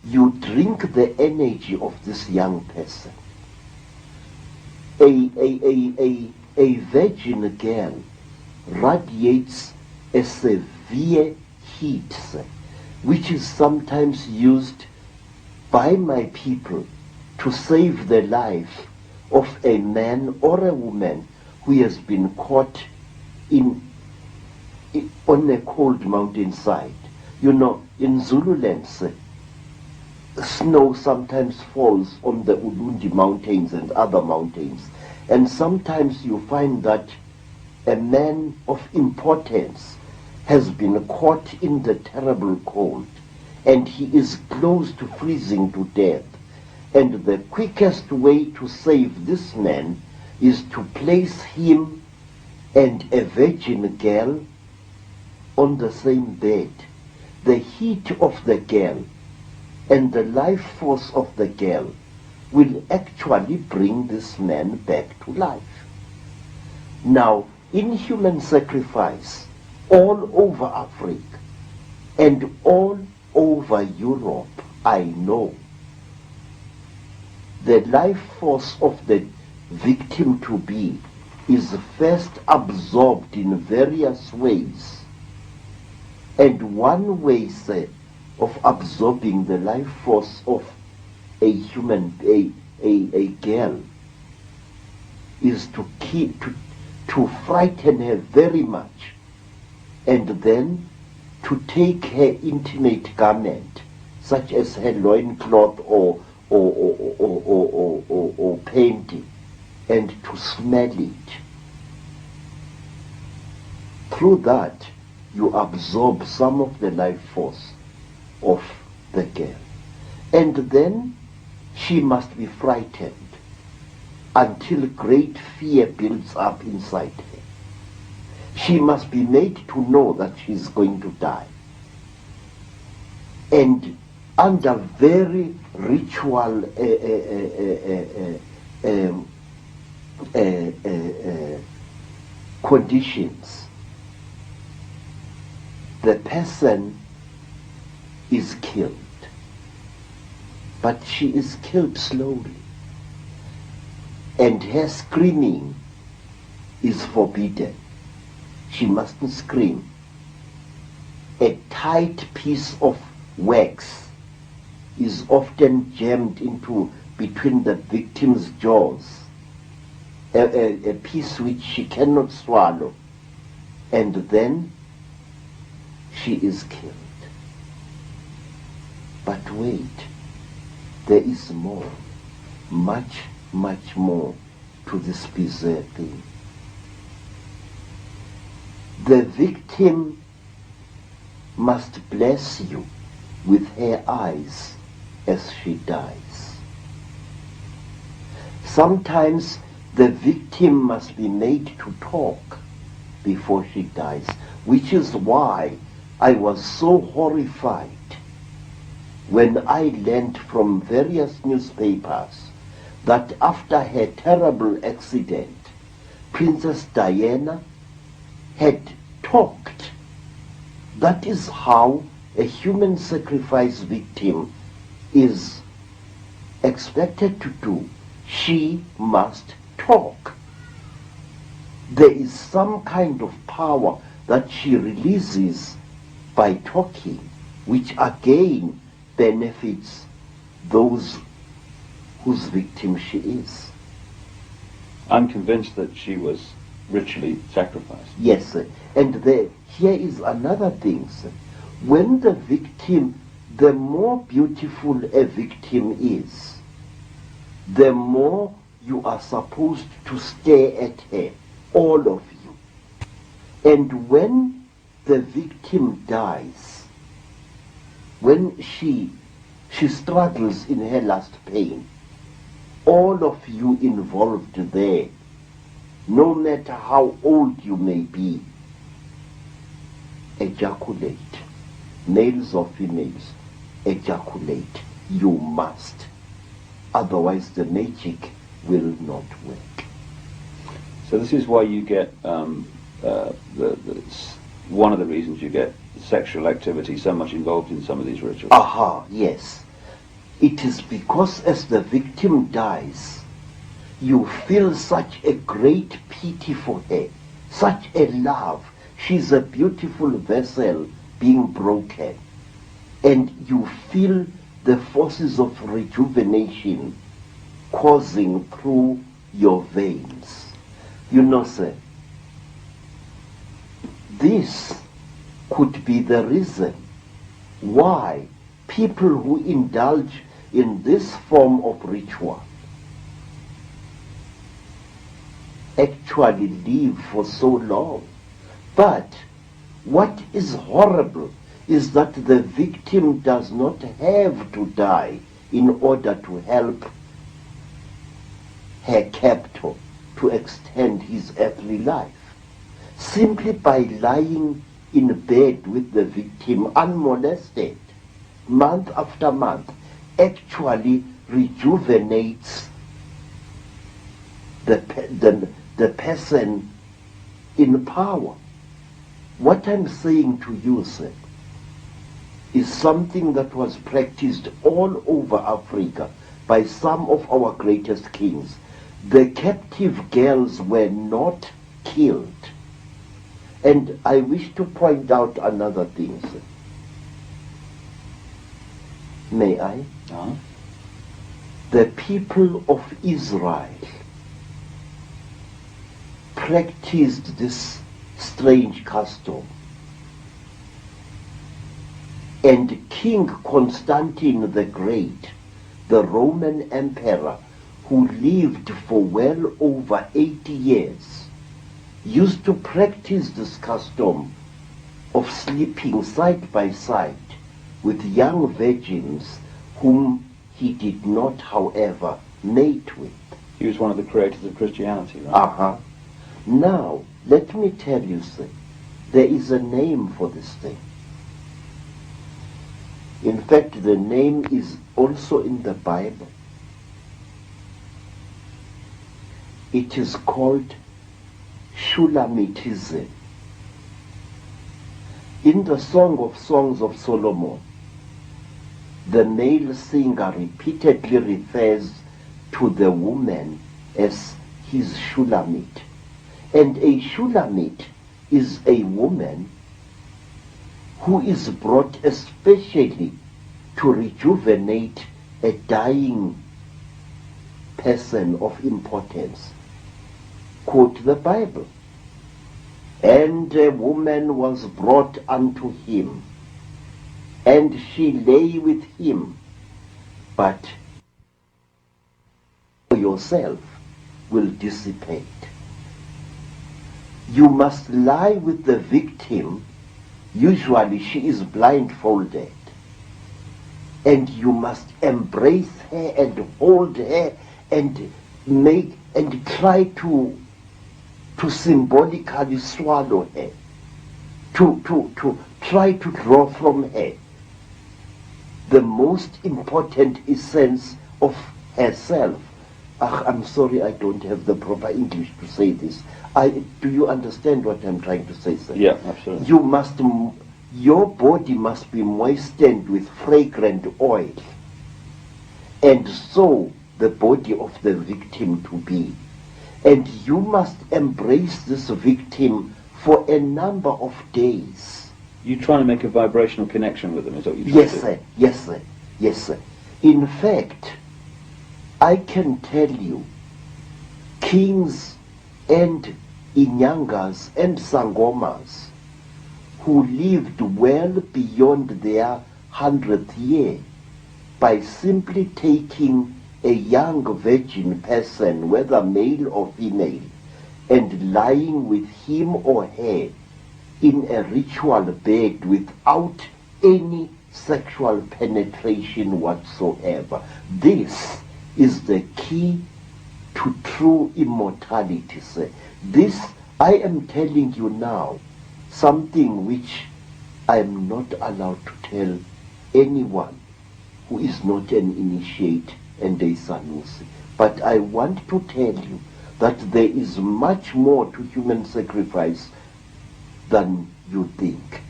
you drink the energy of this young person. A virgin girl radiates a severe heat, which is sometimes used by my people to save the life of a man or a woman who has been caught on a cold mountainside. You know, in Zululand, snow sometimes falls on the Ulundi mountains and other mountains, and sometimes you find that a man of importance has been caught in the terrible cold, and he is close to freezing to death. And the quickest way to save this man is to place him and a virgin girl on the same bed. The heat of the girl and the life force of the girl will actually bring this man back to life. Now, in human sacrifice, all over Africa and all over Europe, I know the life force of the victim-to-be is first absorbed in various ways. And one way, of absorbing the life force of a human, a girl, is to frighten her very much, and then to take her intimate garment, such as her loincloth or painting, and to smell it. Through that, you absorb some of the life force of the girl. And then she must be frightened until great fear builds up inside her. She must be made to know that she is going to die. And under very ritual conditions, the person is killed. But she is killed slowly. And her screaming is forbidden. She mustn't scream. A tight piece of wax is often jammed into between the victim's jaws, a piece which she cannot swallow, and then she is killed. But wait, there is more, much, much more to this bizarre thing. The victim must bless you with her eyes as she dies. Sometimes the victim must be made to talk before she dies, which is why I was so horrified when I learned from various newspapers that after her terrible accident, Princess Diana had talked. That is how a human sacrifice victim is expected to do. She must talk. There is some kind of power that she releases by talking, which again benefits those whose victim she is. I'm convinced that she was ritually sacrificed. Yes, sir. And here is another thing, sir. When the victim, the more beautiful a victim is, the more you are supposed to stare at her, all of you. And when the victim dies, when she struggles in her last pain, all of you involved there, no matter how old you may be, ejaculate. Males or females, ejaculate. You must. Otherwise the magic will not work. So this is why you get, one of the reasons you get sexual activity so much involved in some of these rituals. Aha, yes. it is because as the victim dies, you feel such a great pity for her, such a love. She's a beautiful vessel being broken. And you feel the forces of rejuvenation coursing through your veins. You know, sir, this could be the reason why people who indulge in this form of ritual actually live for so long. But what is horrible is that the victim does not have to die in order to help her captor to extend his earthly life. Simply by lying in bed with the victim unmolested, month after month, actually rejuvenates the person in power. What I'm saying to you, sir, is something that was practiced all over Africa by some of our greatest kings. The captive girls were not killed. And I wish to point out another thing, sir. May I? The people of Israel practiced this strange custom. And King Constantine the Great, the Roman emperor, who lived for well over 80 years, used to practice this custom of sleeping side by side with young virgins whom he did not, however, mate with. He was one of the creators of Christianity, right? Now, let me tell you, sir, there is a name for this thing. In fact, the name is also in the Bible. It is called Shulamitism. In the Song of Songs of Solomon, the male singer repeatedly refers to the woman as his Shulamit. And a Shulamit is a woman who is brought especially to rejuvenate a dying person of importance. Quote the Bible. And a woman was brought unto him, and she lay with him, but yourself will dissipate. You must lie with the victim. Usually she is blindfolded, and you must embrace her and hold her and try to symbolically swallow her, to try to draw from her the most important essence of herself. I'm sorry, I don't have the proper English to say this. Do you understand what I'm trying to say, sir? Yeah, absolutely. Your body must be moistened with fragrant oil, and so the body of the victim to be. And you must embrace this victim for a number of days. You're trying to make a vibrational connection with them, is what you're trying Yes, to do? sir. Yes, sir. Yes, sir. In fact, I can tell you, kings and Inyangas and Sangomas who lived well beyond their 100th year by simply taking a young virgin person, whether male or female, and lying with him or her in a ritual bed without any sexual penetration whatsoever. This is the key to true immortality, sir. This, I am telling you now, something which I am not allowed to tell anyone who is not an initiate and a Sanusi. But I want to tell you that there is much more to human sacrifice than you think.